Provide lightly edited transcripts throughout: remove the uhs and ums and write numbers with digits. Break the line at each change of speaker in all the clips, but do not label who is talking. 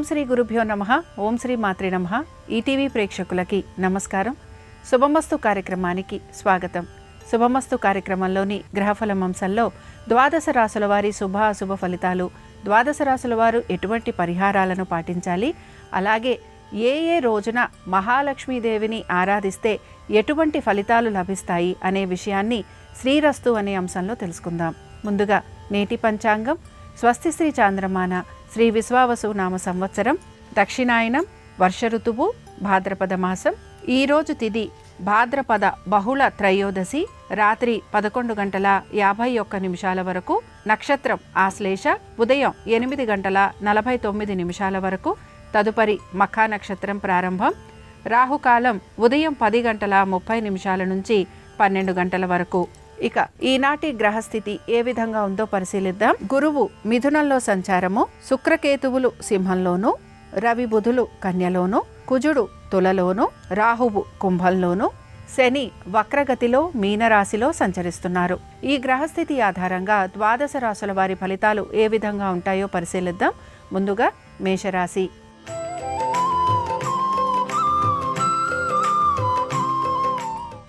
శ్రీ గురుభ్యో నమః. ఓం శ్రీ మాత్రే నమః. ఈటీవీ ప్రేక్షకులకి నమస్కారం. శుభమస్తు కార్యక్రమానికి స్వాగతం. శుభమస్తు కార్యక్రమంలోని గ్రహఫలం అంశంలో ద్వాదశ రాశుల వారి శుభ అశుభ ఫలితాలు, ద్వాదశ రాశుల వారు ఎటువంటి పరిహారాలను పాటించాలి, అలాగే ఏ రోజున మహాలక్ష్మీదేవిని ఆరాధిస్తే ఎటువంటి ఫలితాలు లభిస్తాయి అనే విషయాన్ని శ్రీరస్తు అనే అంశంలో తెలుసుకుందాం. ముందుగా నేటి పంచాంగం. స్వస్తి శ్రీ చాంద్రమాన శ్రీ విశ్వావసు నామ సంవత్సరం, దక్షిణాయనం, వర్ష ఋతువు, భాద్రపద మాసం. ఈరోజు తిథి భాద్రపద బహుళ త్రయోదశి, రాత్రి 11:51 వరకు. నక్షత్రం ఆశ్లేష, ఉదయం 8:49 వరకు. తదుపరి మఖా నక్షత్రం ప్రారంభం. రాహుకాలం ఉదయం 10:30 నుంచి 12 గంటల వరకు. ఇక ఈనాటి గ్రహస్థితి ఏ విధంగా ఉందో పరిశీలిద్దాం. గురువు మిథునంలో సంచారము, శుక్రకేతువులు సింహంలోను, రవి బుధులు కన్యలోను, కుజుడు తులలోను, రాహువు కుంభంలోను, శని వక్రగతిలో మీనరాశిలో సంచరిస్తున్నారు. ఈ గ్రహస్థితి ఆధారంగా ద్వాదశ రాశుల వారి ఫలితాలు ఏ విధంగా ఉంటాయో పరిశీలిద్దాం. ముందుగా మేషరాశి.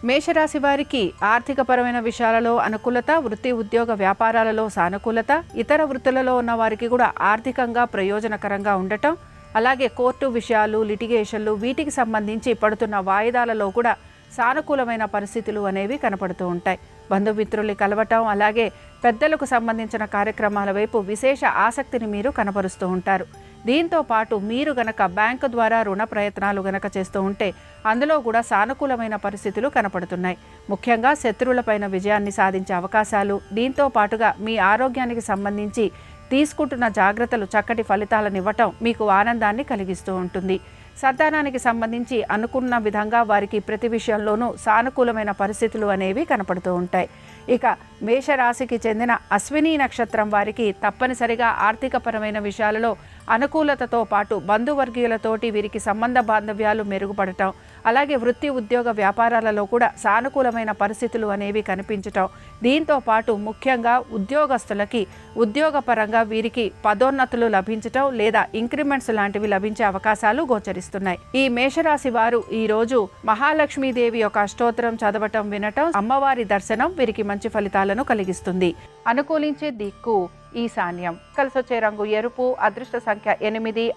మేషరాశి వారికి ఆర్థికపరమైన విషయాలలో అనుకూలత, వృత్తి ఉద్యోగ వ్యాపారాలలో సానుకూలత, ఇతర వృత్తులలో ఉన్న వారికి కూడా ఆర్థికంగా ప్రయోజనకరంగా ఉండటం, అలాగే కోర్టు విషయాలు, లిటిగేషన్లు, వీటికి సంబంధించి పడుతున్న వాయిదాలలో కూడా సానుకూలమైన పరిస్థితులు అనేవి కనపడుతూ ఉంటాయి. బంధుమిత్రుల్ని కలవటం, అలాగే పెద్దలకు సంబంధించిన కార్యక్రమాల వైపు విశేష ఆసక్తిని మీరు కనపరుస్తూ ఉంటారు. దీంతో పాటు మీరు గనక బ్యాంకు ద్వారా రుణ ప్రయత్నాలు గనక చేస్తూ ఉంటే అందులో కూడా సానుకూలమైన పరిస్థితులు కనపడుతున్నాయి. ముఖ్యంగా శత్రువులపైన విజయాన్ని సాధించే అవకాశాలు, దీంతో పాటుగా మీ ఆరోగ్యానికి సంబంధించి తీసుకుంటున్న జాగ్రత్తలు చక్కటి ఫలితాలను ఇవ్వటం మీకు ఆనందాన్ని కలిగిస్తూ ఉంటుంది. సంతానానికి సంబంధించి అనుకున్న విధంగా వారికి ప్రతి విషయంలోనూ సానుకూలమైన పరిస్థితులు అనేవి కనపడుతూ ఉంటాయి. ఇక మేషరాశికి చెందిన అశ్విని నక్షత్రం వారికి తప్పనిసరిగా ఆర్థికపరమైన విషయాలలో అనుకూలతతో పాటు బంధువర్గీయులతోటి వీరికి సంబంధ బాంధవ్యాలు మెరుగుపడటం, అలాగే వృత్తి ఉద్యోగ వ్యాపారాలలో కూడా సానుకూలమైన పరిస్థితులు అనేవి కనిపించటం, దీంతో పాటు ముఖ్యంగా ఉద్యోగస్తులకి ఉద్యోగపరంగా వీరికి పదోన్నతులు లభించటం లేదా ఇంక్రిమెంట్స్ లాంటివి లభించే అవకాశాలు గోచరిస్తున్నాయి. ఈ మేషరాశి వారు ఈరోజు మహాలక్ష్మీదేవి యొక్క అష్టోత్తరం చదవటం, వినటం, అమ్మవారి దర్శనం వీరికి మంచి ఫలితాలను కలిగిస్తుంది. అనుకూలించే దిక్కు ఈశాన్యం. కలిసొచ్చే రంగు ఎరుపు. అదృష్ట సంఖ్య 8.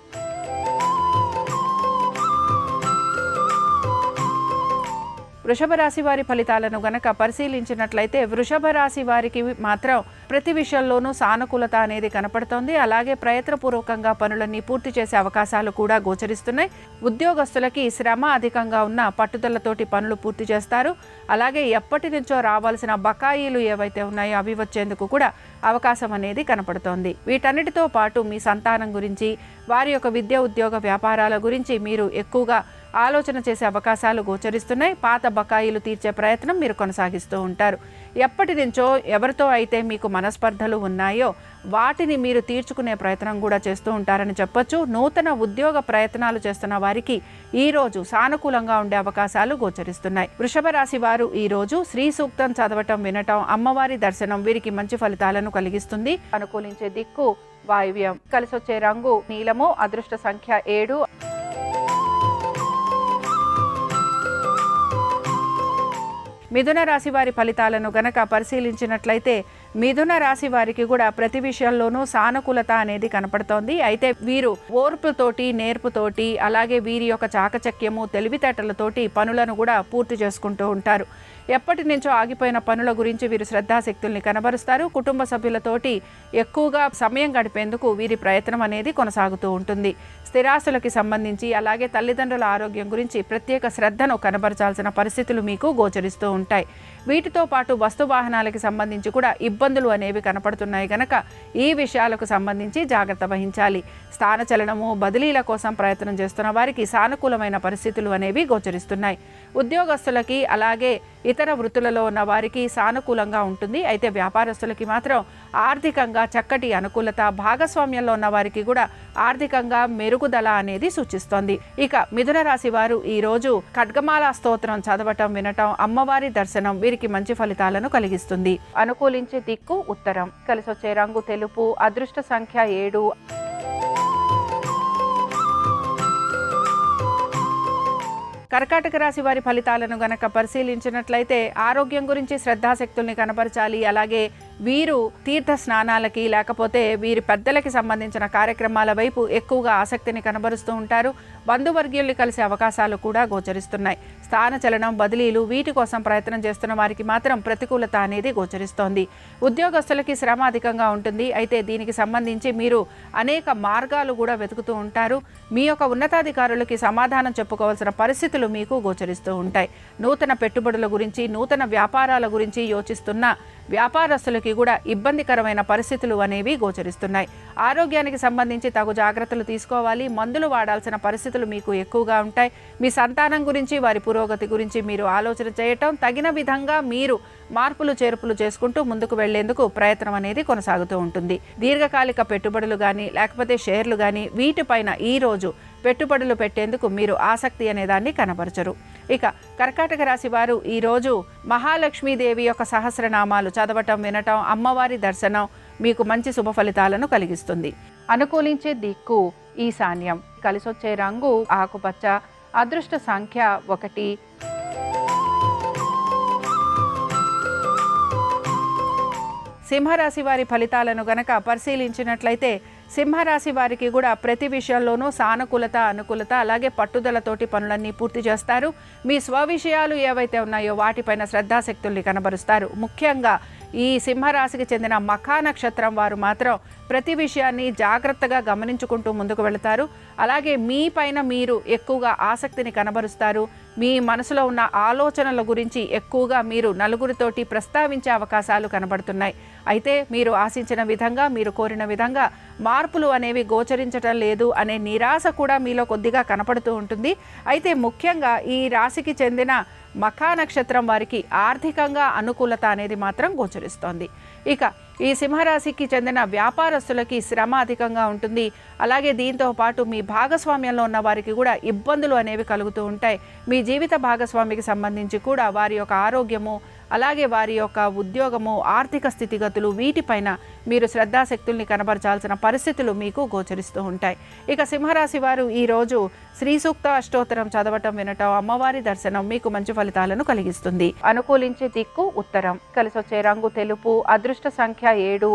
వృషభ రాశి వారి ఫలితాలను గనక పరిశీలించినట్లయితే వృషభ రాశి వారికి మాత్రం ప్రతి విషయంలోనూ సానుకూలత అనేది కనపడుతోంది. అలాగే ప్రయత్నపూర్వకంగా పనులన్నీ పూర్తి చేసే అవకాశాలు కూడా గోచరిస్తున్నాయి. ఉద్యోగస్తులకి శ్రమ అధికంగా ఉన్న పట్టుదలతోటి పనులు పూర్తి చేస్తారు. అలాగే ఎప్పటి నుంచో రావాల్సిన బకాయిలు ఏవైతే ఉన్నాయో అవి వచ్చేందుకు కూడా అవకాశం అనేది కనపడుతోంది. వీటన్నిటితో పాటు మీ సంతానం గురించి, వారి యొక్క విద్య ఉద్యోగ వ్యాపారాల గురించి మీరు ఎక్కువగా ఆలోచన చేసే అవకాశాలు గోచరిస్తున్నాయి. పాత బకాయిలు తీర్చే ప్రయత్నం మీరు కొనసాగిస్తూ ఉంటారు. ఎప్పటి నుంచో ఎవరితో అయితే మీకు మనస్పర్ధలు ఉన్నాయో వాటిని మీరు తీర్చుకునే ప్రయత్నం కూడా చేస్తూ ఉంటారని చెప్పొచ్చు. నూతన ఉద్యోగ ప్రయత్నాలు చేస్తున్న వారికి ఈ రోజు సానుకూలంగా ఉండే అవకాశాలు గోచరిస్తున్నాయి. వృషభ రాశి వారు ఈ రోజు శ్రీ సూక్తం చదవటం, వినటం, అమ్మవారి దర్శనం వీరికి మంచి ఫలితాలను కలిగిస్తుంది. అనుకూలించే దిక్కు వాయువ్యం. కలిసొచ్చే రంగు నీలము. అదృష్ట సంఖ్య 7. మిథున రాశి వారి ఫలితాలను గనక పరిశీలించినట్లయితే మిథున రాశి వారికి కూడా ప్రతి విషయంలోనూ సానుకూలత అనేది కనపడుతోంది. అయితే వీరు ఓర్పుతోటి, నేర్పుతోటి, అలాగే వీరి యొక్క చాకచక్యము, తెలివితేటలతోటి పనులను కూడా పూర్తి చేసుకుంటూ ఉంటారు. ఎప్పటి నుంచో ఆగిపోయిన పనుల గురించి వీరు శ్రద్ధాశక్తుల్ని కనబరుస్తారు. కుటుంబ సభ్యులతోటి ఎక్కువగా సమయం గడిపేందుకు వీరి ప్రయత్నం అనేది కొనసాగుతూ ఉంటుంది. స్థిరాస్తులకి సంబంధించి, అలాగే తల్లిదండ్రుల ఆరోగ్యం గురించి ప్రత్యేక శ్రద్ధను కనబరచాల్సిన పరిస్థితులు మీకు గోచరిస్తూ ఉంటాయి. వీటితో పాటు వస్తు వాహనాలకి సంబంధించి కూడా ఇబ్బందులు అనేవి కనపడుతున్నాయి కనుక ఈ విషయాలకు సంబంధించి జాగ్రత్త వహించాలి. స్థానచలనము, బదిలీల కోసం ప్రయత్నం చేస్తున్న వారికి సానుకూలమైన పరిస్థితులు అనేవి గోచరిస్తున్నాయి. ఉద్యోగస్తులకి, అలాగే ఇతర వృత్తులలో ఉన్న వారికి సానుకూలంగా ఉంటుంది. అయితే వ్యాపారస్తులకి మాత్రం ఆర్థికంగా చక్కటి అనుకూలత, భాగస్వామ్యంలో ఉన్న వారికి కూడా ఆర్థికంగా మెరుగుదల అనేది సూచిస్తోంది. ఇక మిథున రాశి వారు ఈ రోజు ఖడ్గమాల స్తోత్రం చదవటం, వినటం, అమ్మవారి దర్శనం వీరికి మంచి ఫలితాలను కలిగిస్తుంది. అనుకూలించే దిక్కు ఉత్తరం. కలిసొచ్చే రంగు తెలుపు. అదృష్ట సంఖ్య 7. కర్కాటక రాశి వారి ఫలితాలను గనక పరిశీలించినట్లయితే ఆరోగ్యం గురించి శ్రద్ధాశక్తుల్ని కనపరచాలి. అలాగే వీరు తీర్థ స్నానాలకి లేకపోతే వీరి పెద్దలకి సంబంధించిన కార్యక్రమాల వైపు ఎక్కువగా ఆసక్తిని కనబరుస్తూ ఉంటారు. బంధువర్గీయుల్ని కలిసే అవకాశాలు కూడా గోచరిస్తున్నాయి. స్థానచలనం, బదిలీలు వీటి కోసం ప్రయత్నం చేస్తున్న వారికి మాత్రం ప్రతికూలత అనేది గోచరిస్తోంది. ఉద్యోగస్తులకి శ్రమ అధికంగా ఉంటుంది. అయితే దీనికి సంబంధించి మీరు అనేక మార్గాలు కూడా వెతుకుతూ ఉంటారు. మీ యొక్క ఉన్నతాధికారులకి సమాధానం చెప్పుకోవాల్సిన పరిస్థితులు మీకు గోచరిస్తూ ఉంటాయి. నూతన పెట్టుబడుల గురించి, నూతన వ్యాపారాల గురించి యోచిస్తున్న వ్యాపారస్తులకి కూడా ఇబ్బందికరమైన పరిస్థితులు అనేవి గోచరిస్తున్నాయి. ఆరోగ్యానికి సంబంధించి తగు జాగ్రత్తలు తీసుకోవాలి. మందులు వాడాల్సిన పరిస్థితులు మీకు ఎక్కువగా ఉంటాయి. మీ సంతానం గురించి, వారి పురోగతి గురించి మీరు ఆలోచన చేయటం, తగిన విధంగా మీరు మార్పులు చేర్పులు చేసుకుంటూ ముందుకు వెళ్లేందుకు ప్రయత్నం అనేది కొనసాగుతూ ఉంటుంది. దీర్ఘకాలిక పెట్టుబడులు కానీ లేకపోతే షేర్లు కానీ వీటిపైన ఈ రోజు పెట్టుబడులు పెట్టేందుకు మీరు ఆసక్తి అనేదాన్ని కనబరచరు. ఇక కర్కాటక రాశి వారు ఈరోజు మహాలక్ష్మీదేవి యొక్క సహస్రనామాలు చదవటం, వినటం, అమ్మవారి దర్శనం మీకు మంచి శుభ ఫలితాలను కలిగిస్తుంది. అనుకూలించే దిక్కు ఈశాన్యం. కలిసొచ్చే రంగు ఆకుపచ్చ. అదృష్ట సంఖ్య 1. సింహరాశి వారి ఫలితాలను గనక పరిశీలించినట్లయితే సింహరాశి వారికి కూడా ప్రతి విషయంలోనూ సానుకూలత, అనుకూలత అలాగే పట్టుదలతోటి పనులన్నీ పూర్తి చేస్తారు. మీ స్వవిషయాలు ఏవైతే ఉన్నాయో వాటిపైన శ్రద్ధాశక్తుల్ని కనబరుస్తారు. ముఖ్యంగా ఈ సింహరాశికి చెందిన మఖా నక్షత్రం వారు మాత్రం ప్రతి విషయాన్ని జాగ్రత్తగా గమనించుకుంటూ ముందుకు వెళతారు. అలాగే మీ పైన మీరు ఎక్కువగా ఆసక్తిని కనబరుస్తారు. మీ మనసులో ఉన్న ఆలోచనల గురించి ఎక్కువగా మీరు నలుగురితోటి ప్రస్తావించే అవకాశాలు కనబడుతున్నాయి. అయితే మీరు ఆశించిన విధంగా, మీరు కోరిన విధంగా మార్పులు అనేవి గోచరించటం లేదు అనే నిరాశ కూడా మీలో కొద్దిగా కనపడుతూ ఉంటుంది. అయితే ముఖ్యంగా ఈ రాశికి చెందిన మఖా నక్షత్రం వారికి ఆర్థికంగా అనుకూలత అనేది మాత్రం గోచరిస్తోంది. ఇక ఈ సింహరాశికి చెందిన వ్యాపారస్తులకి శ్రమ అధికంగా ఉంటుంది. అలాగే దీంతో పాటు మీ భాగస్వామ్యంలో ఉన్న వారికి కూడా ఇబ్బందులు అనేవి కలుగుతూ ఉంటాయి. మీ జీవిత భాగస్వామికి సంబంధించి కూడా వారి యొక్క ఆరోగ్యము, అలాగే వారి యొక్క ఉద్యోగము, ఆర్థిక స్థితిగతులు వీటిపైన మీరు శ్రద్ధాశక్తుల్ని కనబరచాల్సిన పరిస్థితులు మీకు గోచరిస్తూ ఉంటాయి. ఇక సింహరాశి వారు ఈరోజు శ్రీ సూక్త అష్టోత్తరం చదవటం, వినటం, అమ్మవారి దర్శనం మీకు మంచి ఫలితాలను కలిగిస్తుంది. అనుకూలించే దిక్కు ఉత్తరం. కలిసొచ్చే రంగు తెలుపు. అదృష్ట సంఖ్య 7.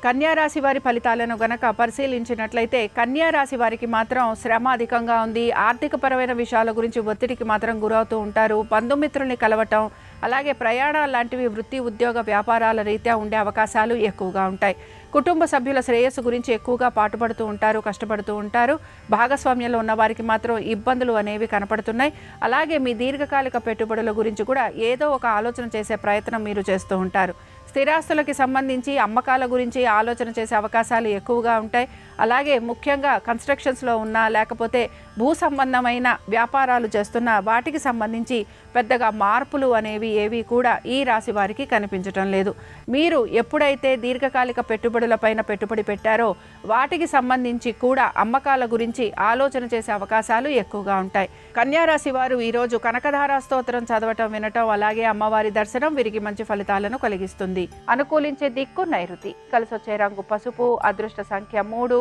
కన్యారాశి వారి ఫలితాలను గనక పరిశీలించినట్లయితే కన్యారాశి వారికి మాత్రం శ్రమ అధికంగా ఉంది. ఆర్థికపరమైన విషయాల గురించి ఒత్తిడికి మాత్రం గురవుతూ ఉంటారు. బంధుమిత్రుల్ని కలవటం, అలాగే ప్రయాణాలు లాంటివి వృత్తి, ఉద్యోగ, వ్యాపారాల రీత్యా ఉండే అవకాశాలు ఎక్కువగా ఉంటాయి. కుటుంబ సభ్యుల శ్రేయస్సు గురించి ఎక్కువగా పాటుపడుతూ ఉంటారు, కష్టపడుతూ ఉంటారు. భాగస్వామ్యంలో ఉన్న వారికి మాత్రం ఇబ్బందులు అనేవి కనపడుతున్నాయి. అలాగే మీ దీర్ఘకాలిక పెట్టుబడుల గురించి కూడా ఏదో ఒక ఆలోచన చేసే ప్రయత్నం మీరు చేస్తూ ఉంటారు. స్థిరాస్తులకి సంబంధించి అమ్మకాల గురించి ఆలోచన చేసే అవకాశాలు ఎక్కువగా ఉంటాయి. అలాగే ముఖ్యంగా కన్స్ట్రక్షన్స్లో ఉన్న లేకపోతే భూ సంబంధమైన వ్యాపారాలు చేస్తున్న వాటికి సంబంధించి పెద్దగా మార్పులు అనేవి ఏవి కూడా ఈ రాశి వారికి కనిపించటం లేదు. మీరు ఎప్పుడైతే దీర్ఘకాలిక పెట్టుబడులపైన పెట్టుబడి పెట్టారో వాటికి సంబంధించి కూడా అమ్మకాల గురించి ఆలోచన చేసే అవకాశాలు ఎక్కువగా ఉంటాయి. కన్యారాశి వారు ఈరోజు కనకధారా స్తోత్రం చదవటం, వినటం, అలాగే అమ్మవారి దర్శనం వీరికి మంచి ఫలితాలను కలిగిస్తుంది. అనుకూలించే దిక్కు నైరుతి. కలిసొచ్చే రంగు పసుపు. అదృష్ట సంఖ్య 3.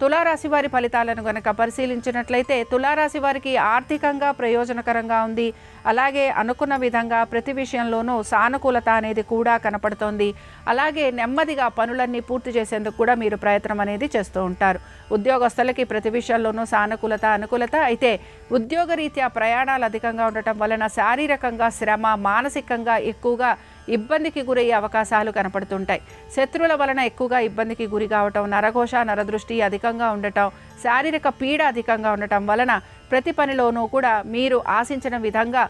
తులారాశి వారి ఫలితాలను గనక పరిశీలించినట్లయితే తులారాశి వారికి ఆర్థికంగా ప్రయోజనకరంగా ఉంది. అలాగే అనుకున్న విధంగా ప్రతి విషయంలోనూ సానుకూలత అనేది కూడా కనపడుతోంది. అలాగే నెమ్మదిగా పనులన్నీ పూర్తి చేసేందుకు కూడా మీరు ప్రయత్నం అనేది చేస్తూ ఉంటారు. ఉద్యోగస్తులకి ప్రతి విషయంలోనూ సానుకూలత, అనుకూలత. అయితే ఉద్యోగరీత్యా ప్రయాణాలు అధికంగా ఉండటం వలన శారీరకంగా శ్రమ, మానసికంగా ఎక్కువగా ఇబ్బందికి గురయ్యే అవకాశాలు కనపడుతుంటాయి. శత్రువుల వలన ఎక్కువగా ఇబ్బందికి గురి కావటం, నరఘోష, నరదృష్టి అధికంగా ఉండటం, శారీరక పీడ అధికంగా ఉండటం వలన ప్రతి పనిలోనూ కూడా మీరు ఆశించిన విధంగా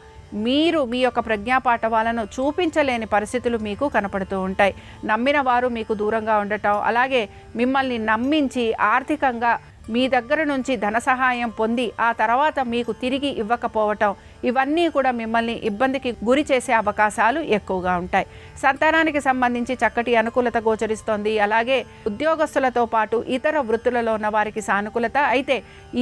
మీరు మీ యొక్క ప్రజ్ఞాపాఠవాలను చూపించలేని పరిస్థితులు మీకు కనపడుతూ ఉంటాయి. నమ్మిన వారు మీకు దూరంగా ఉండటం, అలాగే మిమ్మల్ని నమ్మించి ఆర్థికంగా మీ దగ్గర నుంచి ధన సహాయం పొంది ఆ తర్వాత మీకు తిరిగి ఇవ్వకపోవటం, ఇవన్నీ కూడా మిమ్మల్ని ఇబ్బందికి గురి చేసే అవకాశాలు ఎక్కువగా ఉంటాయి. సంతానానికి సంబంధించి చక్కటి అనుకూలత గోచరిస్తోంది. అలాగే ఉద్యోగస్తులతో పాటు ఇతర వృత్తులలో ఉన్న వారికి సానుకూలత. అయితే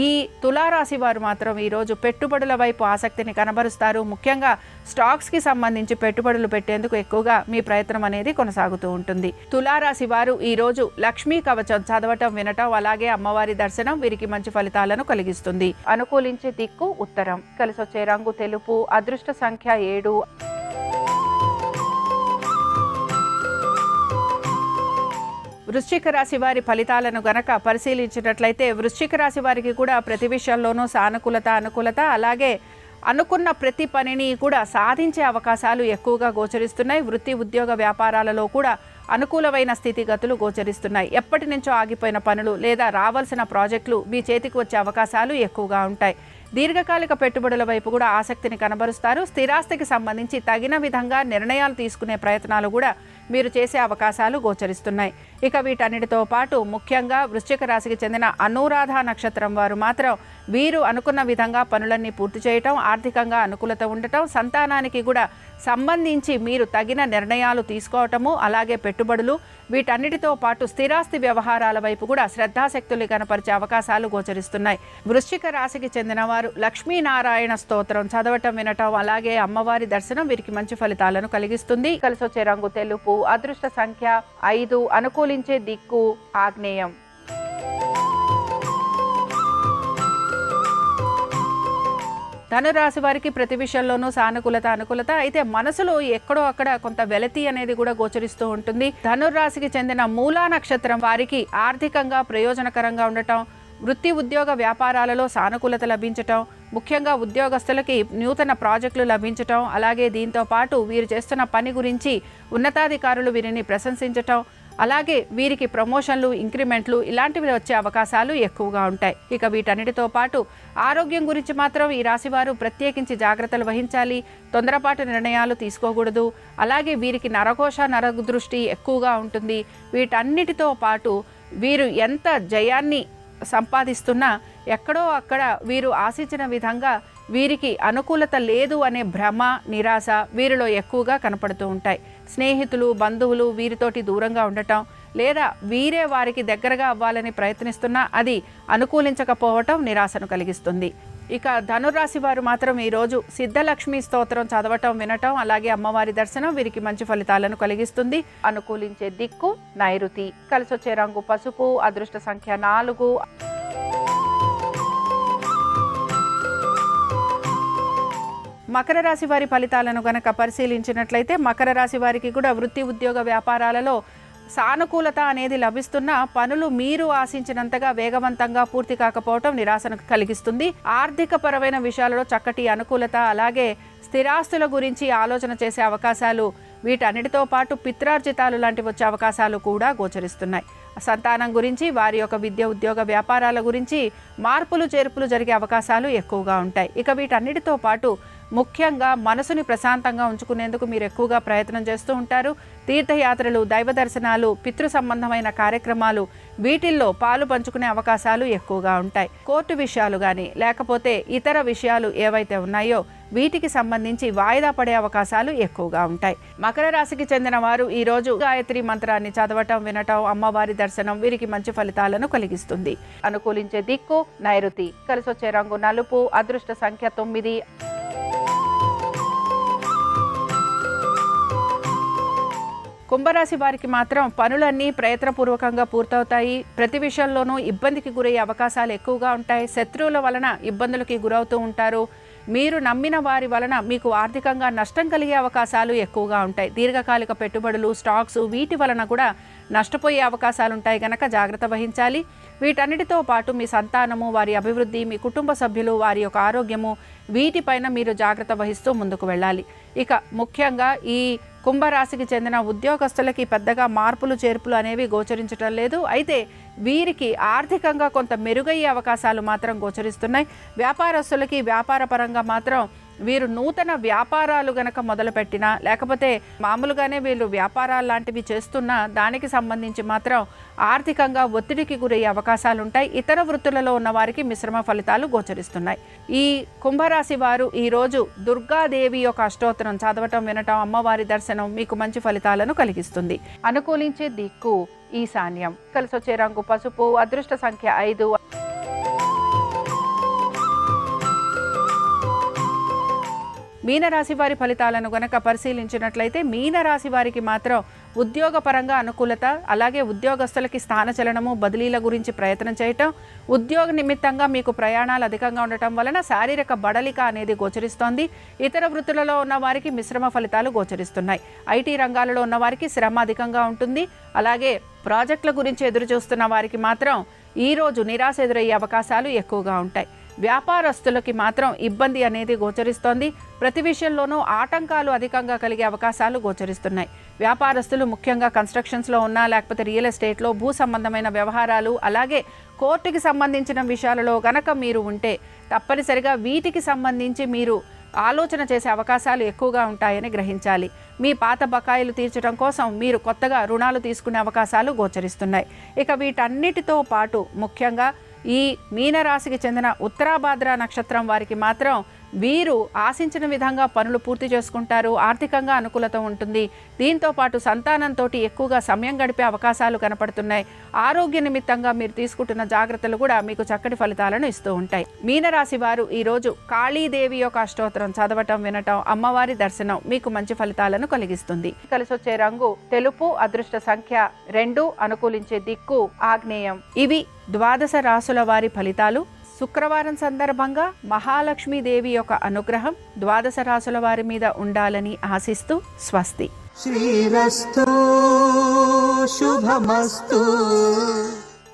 ఈ తులారాశి వారు మాత్రం ఈరోజు పెట్టుబడుల వైపు ఆసక్తిని కనబరుస్తారు. ముఖ్యంగా స్టాక్స్కి సంబంధించి పెట్టుబడులు పెట్టేందుకు ఎక్కువగా మీ ప్రయత్నం అనేది కొనసాగుతూ ఉంటుంది. తులారాశి వారు ఈరోజు లక్ష్మీ కవచం చదవటం, వినటం, అలాగే అమ్మవారి దర్శనం వీరికి మంచి ఫలితాలను కలిగిస్తుంది. అనుకూలించే దిక్కు ఉత్తరం. కలిసొచ్చే రంగు తెలుపు. అదృష్ట సంఖ్య 7. వృశ్చిక రాశి వారి ఫలితాలను గనక పరిశీలించినట్లయితే వృశ్చిక రాశి వారికి కూడా ప్రతి విషయంలోనూ అనుకూలత, అలాగే అనుకున్న ప్రతి పనిని కూడా సాధించే అవకాశాలు ఎక్కువగా గోచరిస్తున్నాయి. వృత్తి ఉద్యోగ వ్యాపారాలలో కూడా అనుకూలమైన స్థితిగతులు గోచరిస్తున్నాయి. ఎప్పటి నుంచో ఆగిపోయిన పనులు లేదా రావాల్సిన ప్రాజెక్టులు మీ చేతికి వచ్చే అవకాశాలు ఎక్కువగా ఉంటాయి. దీర్ఘకాలిక పెట్టుబడుల వైపు కూడా ఆసక్తిని కనబరుస్తారు. స్థిరాస్తికి సంబంధించి తగిన విధంగా నిర్ణయాలు తీసుకునే ప్రయత్నాలు కూడా మీరు చేసే అవకాశాలు గోచరిస్తున్నాయి. ఇక వీటన్నిటితో పాటు ముఖ్యంగా వృశ్చిక రాశికి చెందిన అనురాధ నక్షత్రం వారు మాత్రం వీరు అనుకున్న విధంగా పనులన్నీ పూర్తి చేయటం, ఆర్థికంగా అనుకూలత ఉండటం, సంతానానికి కూడా సంబంధించి మీరు తగిన నిర్ణయాలు తీసుకోవటము, అలాగే పెట్టుబడులు, వీటన్నిటితో పాటు స్థిరాస్తి వ్యవహారాల వైపు కూడా శ్రద్ధాశక్తులు కనపరిచే అవకాశాలు గోచరిస్తున్నాయి. వృశ్చిక రాశికి చెందిన వారు లక్ష్మీనారాయణ స్తోత్రం చదవటం, వినటం, అలాగే అమ్మవారి దర్శనం వీరికి మంచి ఫలితాలను కలిగిస్తుంది. కలిసొచ్చే రంగు తెలుపు. అదృష్ట సంఖ్య 5. అనుకూలించే దిక్కు ఆగ్నేయం. ధనురాశి వారికి ప్రతి విషయంలోనూ అనుకూలత. అయితే మనసులో ఎక్కడో అక్కడ కొంత వెలతి అనేది కూడా గోచరిస్తూ ఉంటుంది. ధనురాశికి చెందిన మూలా నక్షత్రం వారికి ఆర్థికంగా ప్రయోజనకరంగా ఉండటం, వృత్తి ఉద్యోగ వ్యాపారాలలో సానుకూలత లభించటం, ముఖ్యంగా ఉద్యోగస్తులకి నూతన ప్రాజెక్టులు లభించటం, అలాగే దీంతో పాటు వీరు చేస్తున్న పని గురించి ఉన్నతాధికారులు వీరిని ప్రశంసించటం, అలాగే వీరికి ప్రమోషన్లు, ఇంక్రిమెంట్లు ఇలాంటివి వచ్చే అవకాశాలు ఎక్కువగా ఉంటాయి. ఇక వీటన్నిటితో పాటు ఆరోగ్యం గురించి మాత్రం ఈ రాశివారు ప్రత్యేకించి జాగ్రత్తలు వహించాలి. తొందరపాటు నిర్ణయాలు తీసుకోకూడదు. అలాగే వీరికి నరఘోష, నరదృష్టి ఎక్కువగా ఉంటుంది. వీటన్నిటితో పాటు వీరు ఎంత జయాన్ని సంపాదిస్తున్నా ఎక్కడో అక్కడ వీరు ఆశించిన విధంగా వీరికి అనుకూలత లేదు అనే భ్రమ, నిరాశ వీరిలో ఎక్కువగా కనపడుతూ ఉంటాయి. స్నేహితులు, బంధువులు వీరితోటి దూరంగా ఉండటం, లేదా వీరే వారికి దగ్గరగా అవ్వాలని ప్రయత్నిస్తున్నా అది అనుకూలించకపోవటం నిరాశను కలిగిస్తుంది. ఇక ధనురాశి వారు మాత్రం ఈరోజు సిద్ధలక్ష్మి స్తోత్రం చదవటం, వినటం, అలాగే అమ్మవారి దర్శనం వీరికి మంచి ఫలితాలను కలిగిస్తుంది. అనుకూలించే దిక్కు నైరుతి. కలిసొచ్చే రంగు పసుపు. అదృష్ట సంఖ్య 4. మకర రాశి వారి ఫలితాలను గనక పరిశీలించినట్లయితే మకర రాశి వారికి కూడా వృత్తి ఉద్యోగ వ్యాపారాలలో సానుకూలత అనేది లభిస్తున్న పనులు మీరు ఆశించినంతగా వేగవంతంగా పూర్తి కాకపోవటం నిరాశను కలిగిస్తుంది. ఆర్థిక పరమైన విషయాలలో చక్కటి అనుకూలత, అలాగే స్థిరాస్తుల గురించి ఆలోచన చేసే అవకాశాలు, వీటన్నిటితో పాటు పిత్రార్జితాలు లాంటివి వచ్చే అవకాశాలు కూడా గోచరిస్తున్నాయి. సంతానం గురించి, వారి యొక్క విద్య ఉద్యోగ వ్యాపారాల గురించి మార్పులు చేర్పులు జరిగే అవకాశాలు ఎక్కువగా ఉంటాయి. ఇక వీటన్నిటితో పాటు ముఖ్యంగా మనసుని ప్రశాంతంగా ఉంచుకునేందుకు మీరు ఎక్కువగా ప్రయత్నం చేస్తూ ఉంటారు. తీర్థయాత్రలు, దైవ దర్శనాలు, పితృ సంబంధమైన కార్యక్రమాలు వీటిల్లో పాలు పంచుకునే అవకాశాలు ఎక్కువగా ఉంటాయి. కోర్టు విషయాలు కానీ లేకపోతే ఇతర విషయాలు ఏవైతే ఉన్నాయో వీటికి సంబంధించి వాయిదా పడే అవకాశాలు ఎక్కువగా ఉంటాయి. మకర రాశికి చెందిన వారు ఈరోజు గాయత్రి మంత్రాన్ని చదవటం, వినటం, అమ్మవారి దర్శనం వీరికి మంచి ఫలితాలను కలిగిస్తుంది. అనుకూలించే దిక్కు నైరుతి. కలిసొచ్చే రంగు నలుపు. అదృష్ట సంఖ్య 9. కుంభరాశి వారికి మాత్రం పనులన్నీ ప్రయత్నపూర్వకంగా పూర్తవుతాయి. ప్రతి విషయంలోనూ ఇబ్బందికి గురయ్యే అవకాశాలు ఎక్కువగా ఉంటాయి. శత్రువుల వలన ఇబ్బందులకి గురవుతూ ఉంటారు. మీరు నమ్మిన వారి వలన మీకు ఆర్థికంగా నష్టం కలిగే అవకాశాలు ఎక్కువగా ఉంటాయి. దీర్ఘకాలిక పెట్టుబడులు, స్టాక్స్ వీటి వలన కూడా నష్టపోయే అవకాశాలు ఉంటాయి కనుక జాగ్రత్త వహించాలి. వీటన్నిటితో పాటు మీ సంతానము, వారి అభివృద్ధి, మీ కుటుంబ సభ్యులు, వారి యొక్క ఆరోగ్యము వీటిపైన మీరు జాగ్రత్త వహిస్తూ ముందుకు వెళ్ళాలి. ఇక ముఖ్యంగా ఈ కుంభరాశికి చెందిన ఉద్యోగస్తులకి పెద్దగా మార్పులు చేర్పులు అనేవి గోచరించడం లేదు. అయితే వీరికి ఆర్థికంగా కొంత మెరుగయ్యే అవకాశాలు మాత్రం గోచరిస్తున్నాయి. వ్యాపారస్తులకి వ్యాపార పరంగా మాత్రం వీరు నూతన వ్యాపారాలు గనక మొదలుపెట్టినా లేకపోతే మామూలుగానే వీళ్ళు వ్యాపారాలు లాంటివి చేస్తున్నా దానికి సంబంధించి మాత్రం ఆర్థికంగా ఒత్తిడికి గురయ్యే అవకాశాలు ఉంటాయి. ఇతర వృత్తులలో ఉన్న వారికి మిశ్రమ ఫలితాలు గోచరిస్తున్నాయి. ఈ కుంభరాశి వారు ఈరోజు దుర్గాదేవి యొక్క అష్టోత్తరం చదవటం, వినటం, అమ్మవారి దర్శనం మీకు మంచి ఫలితాలను కలిగిస్తుంది. అనుకూలించే దిక్కు ఈశాన్యం. కలిసొచ్చే రంగు పసుపు. అదృష్ట సంఖ్య 5. మీనరాశి వారి ఫలితాలను గనక పరిశీలించినట్లయితే మీనరాశి వారికి మాత్రం ఉద్యోగపరంగా అనుకూలత, అలాగే ఉద్యోగస్తులకి స్థానచలనము, బదిలీల గురించి ప్రయత్నం చేయటం, ఉద్యోగ నిమిత్తంగా మీకు ప్రయాణాలు అధికంగా ఉండటం వలన శారీరక బడలిక అనేది గోచరిస్తోంది. ఇతర వృత్తులలో ఉన్న వారికి మిశ్రమ ఫలితాలు గోచరిస్తున్నాయి. ఐటీ రంగాలలో ఉన్న వారికి శ్రమ అధికంగా ఉంటుంది. అలాగే ప్రాజెక్టుల గురించి ఎదురు చూస్తున్న వారికి మాత్రం ఈరోజు నిరాశ ఎదురయ్యే అవకాశాలు ఎక్కువగా ఉంటాయి. వ్యాపారస్తులకి మాత్రం ఇబ్బంది అనేది గోచరిస్తోంది. ప్రతి విషయంలోనూ ఆటంకాలు అధికంగా కలిగే అవకాశాలు గోచరిస్తున్నాయి. వ్యాపారస్తులు ముఖ్యంగా కన్స్ట్రక్షన్స్లో ఉన్నా లేకపోతే రియల్ ఎస్టేట్లో భూ సంబంధమైన వ్యవహారాలు, అలాగే కోర్టుకి సంబంధించిన విషయాలలో గనక మీరు ఉంటే తప్పనిసరిగా వీటికి సంబంధించి మీరు ఆలోచన చేసే అవకాశాలు ఎక్కువగా ఉంటాయని గ్రహించాలి. మీ పాత బకాయిలు తీర్చడం కోసం మీరు కొత్తగా రుణాలు తీసుకునే అవకాశాలు గోచరిస్తున్నాయి. ఇక వీటన్నిటితో పాటు ముఖ్యంగా ఈ మీనరాశికి చెందిన ఉత్తరాభాద్ర నక్షత్రం వారికి మాత్రం వీరు ఆశించిన విధంగా పనులు పూర్తి చేసుకుంటారు. ఆర్థికంగా అనుకూలత ఉంటుంది. దీంతో పాటు సంతానంతో ఎక్కువగా సమయం గడిపే అవకాశాలు కనపడుతున్నాయి. ఆరోగ్య నిమిత్తంగా మీరు తీసుకుంటున్న జాగ్రత్తలు కూడా మీకు చక్కటి ఫలితాలను ఇస్తూ ఉంటాయి. మీనరాశి వారు ఈరోజు కాళీదేవి యొక్క అష్టోత్తరం చదవటం, వినటం, అమ్మవారి దర్శనం మీకు మంచి ఫలితాలను కలిగిస్తుంది. కలిసొచ్చే రంగు తెలుపు. అదృష్ట సంఖ్య 2. అనుకూలించే దిక్కు ఆగ్నేయం. ఇవి ద్వాదశ రాశుల వారి ఫలితాలు. శుక్రవారం సందర్భంగా మహాలక్ష్మీదేవి యొక్క అనుగ్రహం ద్వాదశ రాశుల వారి మీద ఉండాలని ఆశిస్తూ స్వస్తి.
శ్రీరస్తు శుభమస్తు.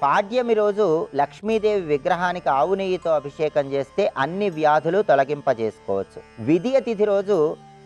పాడ్యమి రోజు లక్ష్మీదేవి విగ్రహానికి ఆవు నెయ్యితో అభిషేకం చేస్తే అన్ని వ్యాధులు తొలగింపజేసుకోవచ్చు. విదియ తిథి రోజు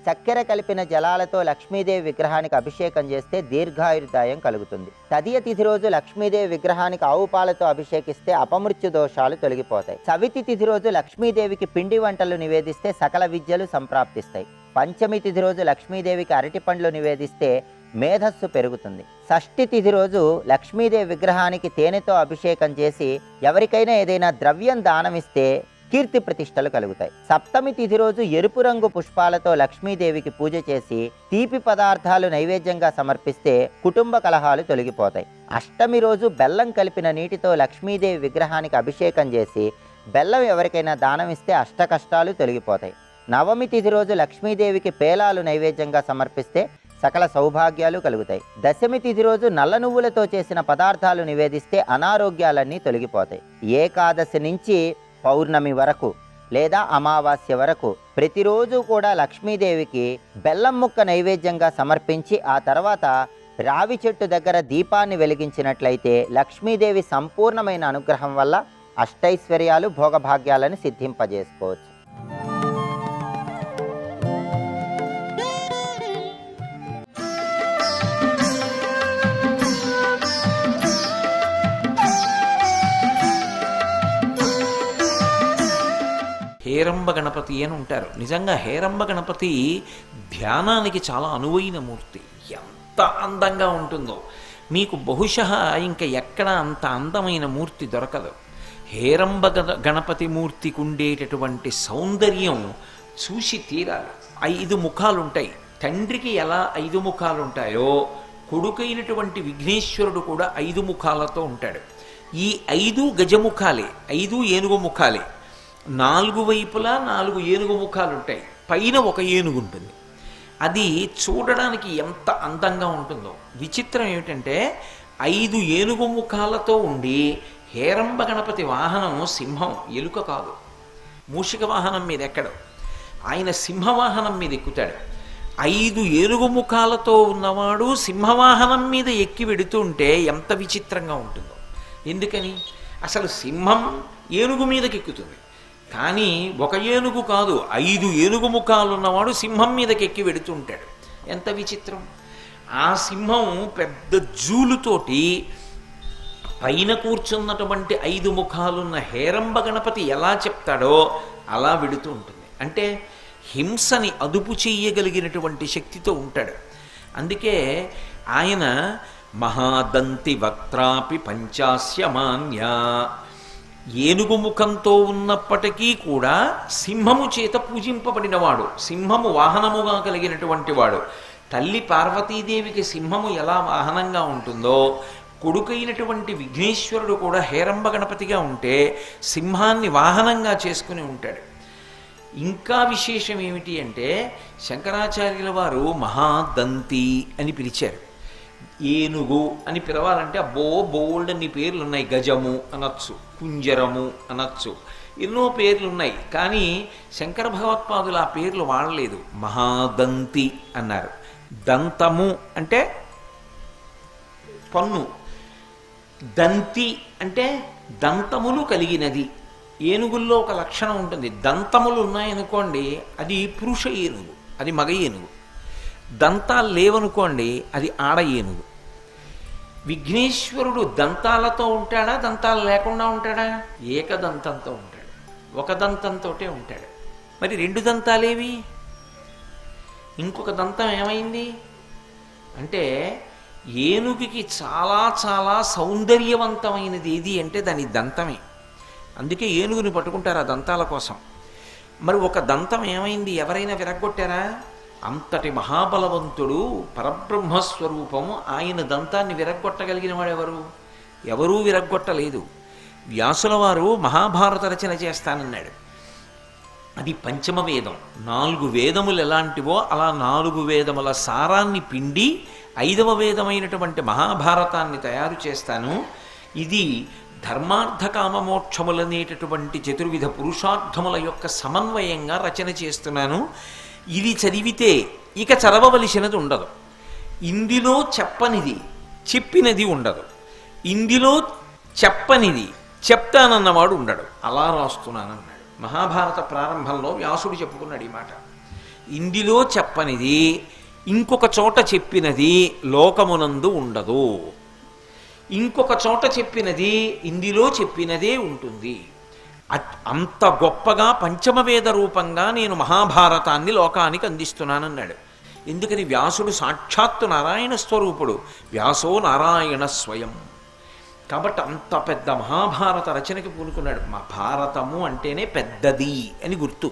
చక్కెర కలిపిన జలాలతో లక్ష్మీదేవి విగ్రహానికి అభిషేకం చేస్తే దీర్ఘాయుర్దాయం కలుగుతుంది. తదియ తిథి రోజు లక్ష్మీదేవి విగ్రహానికి ఆవు పాలతో అభిషేకిస్తే అపమృత్యు దోషాలు తొలగిపోతాయి. చవితి తిథి రోజు లక్ష్మీదేవికి పిండి వంటలు నివేదిస్తే సకల విద్యలు సంప్రాప్తిస్తాయి. పంచమి తిథి రోజు లక్ష్మీదేవికి అరటి పండ్లు నివేదిస్తే మేధస్సు పెరుగుతుంది. షష్ఠి తిథి రోజు లక్ష్మీదేవి విగ్రహానికి తేనెతో అభిషేకం చేసి ఎవరికైనా ఏదైనా ద్రవ్యం దానమిస్తే కీర్తి ప్రతిష్టలు కలుగుతాయి. సప్తమి తిథి రోజు ఎరుపు రంగు పుష్పాలతో లక్ష్మీదేవికి పూజ చేసి తీపి పదార్థాలు నైవేద్యంగా సమర్పిస్తే కుటుంబ కలహాలు తొలగిపోతాయి. అష్టమి రోజు బెల్లం కలిపిన నీటితో లక్ష్మీదేవి విగ్రహానికి అభిషేకం చేసి బెల్లం ఎవరికైనా దానమిస్తే అష్ట కష్టాలు తొలగిపోతాయి. నవమి తిథి రోజు లక్ష్మీదేవికి పేలాలు నైవేద్యంగా సమర్పిస్తే సకల సౌభాగ్యాలు కలుగుతాయి. దశమి తిథి రోజు నల్ల నువ్వులతో చేసిన పదార్థాలు నివేదిస్తే అనారోగ్యాలన్నీ తొలగిపోతాయి. ఏకాదశి నుంచి పౌర్ణమి వరకు లేదా అమావాస్య వరకు ప్రతిరోజు కూడా లక్ష్మీదేవికి బెల్లం ముక్క నైవేద్యంగా సమర్పించి ఆ తర్వాత రావి చెట్టు దగ్గర దీపాన్ని వెలిగించినట్లయితే లక్ష్మీదేవి సంపూర్ణమైన అనుగ్రహం వల్ల అష్టైశ్వర్యాలు భోగభాగ్యాలను సిద్ధింపజేసుకోవచ్చు.
హేరంబ గణపతి అని ఉంటారు. నిజంగా హేరంబ గణపతి ధ్యానానికి చాలా అనువైన మూర్తి. ఎంత అందంగా ఉంటుందో మీకు బహుశः ఇంకా ఎక్కడ అంత అందమైన మూర్తి దొరకదు. హేరంబ గణపతి మూర్తికి ఉండేటటువంటి సౌందర్యం చూసి తీరాలి. 5 ముఖాలు ఉంటాయి. తండ్రికి ఎలా 5 ముఖాలు ఉంటాయో కొడుకైనటువంటి విఘ్నేశ్వరుడు కూడా 5 ముఖాలతో ఉంటాడు. ఈ 5 గజముఖాలే, 5 ఏనుగు ముఖాలే. 4 వైపులా 4 ఏనుగు ముఖాలు ఉంటాయి. పైన ఒక ఏనుగు ఉంటుంది. అది చూడడానికి ఎంత అందంగా ఉంటుందో. విచిత్రం ఏమిటంటే 5 ఏనుగు ముఖాలతో ఉండి హేరంబ గణపతి వాహనం సింహం, ఎలుక కాదు. మూషిక వాహనం మీద ఎక్కడు, ఆయన సింహవాహనం మీద ఎక్కుతాడు. 5 ఏనుగు ముఖాలతో ఉన్నవాడు సింహవాహనం మీద ఎక్కి వెడుతుంటే ఎంత విచిత్రంగా ఉంటుందో. ఎందుకని? అసలు సింహం ఏనుగు మీదకి ఎక్కుతుంది, కానీ ఒక ఏనుగు కాదు, 5 ఏనుగు ముఖాలు ఉన్నవాడు సింహం మీదకి ఎక్కి వెడుతుంటాడు. ఎంత విచిత్రం! ఆ సింహం పెద్ద జూలుతోటి పైన కూర్చున్నటువంటి 5 ముఖాలున్న హేరంబ గణపతి ఎలా చెప్తాడో అలా వెడుతూ ఉంటుంది. అంటే హింసని అదుపు చెయ్యగలిగినటువంటి శక్తితో ఉంటాడు. అందుకే ఆయన మహాదంతి వక్త్రాపి పంచాస్య మాన్య, ఏనుగు ముఖంతో ఉన్నప్పటికీ కూడా సింహము చేత పూజింపబడినవాడు, సింహము వాహనముగా కలిగినటువంటి వాడు. తల్లి పార్వతీదేవికి సింహము ఎలా వాహనంగా ఉంటుందో కొడుకైనటువంటి విఘ్నేశ్వరుడు కూడా హేరంబ గణపతిగా ఉంటే సింహాన్ని వాహనంగా చేసుకుని ఉంటాడు. ఇంకా విశేషం ఏమిటి అంటే శంకరాచార్యుల వారు మహాదంతి అని పిలిచారు. ఏనుగు అని పిలవాలంటే అబ్బో బోల్డ్ అన్ని పేర్లు ఉన్నాయి. గజము అనొచ్చు, కుంజరము అనొచ్చు, ఎన్నో పేర్లు ఉన్నాయి. కానీ శంకర భగవత్పాదులు ఆ పేర్లు వాడలేదు, మహాదంతి అన్నారు. దంతము అంటే పన్ను, దంతి అంటే దంతములు కలిగినది. ఏనుగుల్లో ఒక లక్షణం ఉంటుంది, దంతములు ఉన్నాయనుకోండి అది పురుష ఏనుగు, అది మగ ఏనుగు. దంతాలు లేవనుకోండి అది ఆడ ఏనుగు. విఘ్నేశ్వరుడు దంతాలతో ఉంటాడా, దంతాలు లేకుండా ఉంటాడా? ఏకదంతంతో ఉంటాడు, ఒక దంతంతో ఉంటాడు. మరి రెండు దంతాలేవి? ఇంకొక దంతం ఏమైంది అంటే ఏనుగుకి చాలా చాలా సౌందర్యవంతమైనది ఏది అంటే దాని దంతమే. అందుకే ఏనుగుని పట్టుకుంటారు ఆ దంతాల కోసం. మరి ఒక దంతం ఏమైంది? ఎవరైనా విరగ్గొట్టారా? అంతటి మహాబలవంతుడు పరబ్రహ్మస్వరూపము, ఆయన దంతాన్ని విరగ్గొట్టగలిగిన వాడెవరు? ఎవరూ విరగ్గొట్టలేదు. వ్యాసుల వారు మహాభారత రచన చేస్తానన్నాడు. అది పంచమ వేదం. 4 వేదములు ఎలాంటివో అలా 4 వేదముల సారాన్ని పిండి 5వ వేదమైనటువంటి మహాభారతాన్ని తయారు చేస్తాను. ఇది ధర్మార్థ కామమోక్షములనేటటువంటి చతుర్విధ పురుషార్థముల యొక్క సమన్వయంగా రచన చేస్తున్నాను. ఇది చదివితే ఇక చదవవలసినది ఉండదు. ఇందులో చెప్పనిది చెప్పినది ఉండదు, ఇందులో చెప్పనిది చెప్తానన్నవాడు ఉండడు. అలా రాస్తున్నానన్నాడు. మహాభారత ప్రారంభంలో వ్యాసుడు చెప్పుకున్నాడు ఈ మాట. ఇందులో చెప్పనిది ఇంకొక చోట చెప్పినది లోకమునందు ఉండదు, ఇంకొక చోట చెప్పినది ఇందులో చెప్పినదే ఉంటుంది. అంత గొప్పగా పంచమవేద రూపంగా నేను మహాభారతాన్ని లోకానికి అందిస్తున్నానన్నాడు. ఎందుకని? వ్యాసుడు సాక్షాత్తు నారాయణ స్వరూపుడు, వ్యాసో నారాయణ స్వయం. కాబట్టి అంత పెద్ద మహాభారత రచనకి పూనుకున్నాడు. మా భారతము అంటేనే పెద్దది అని గుర్తు.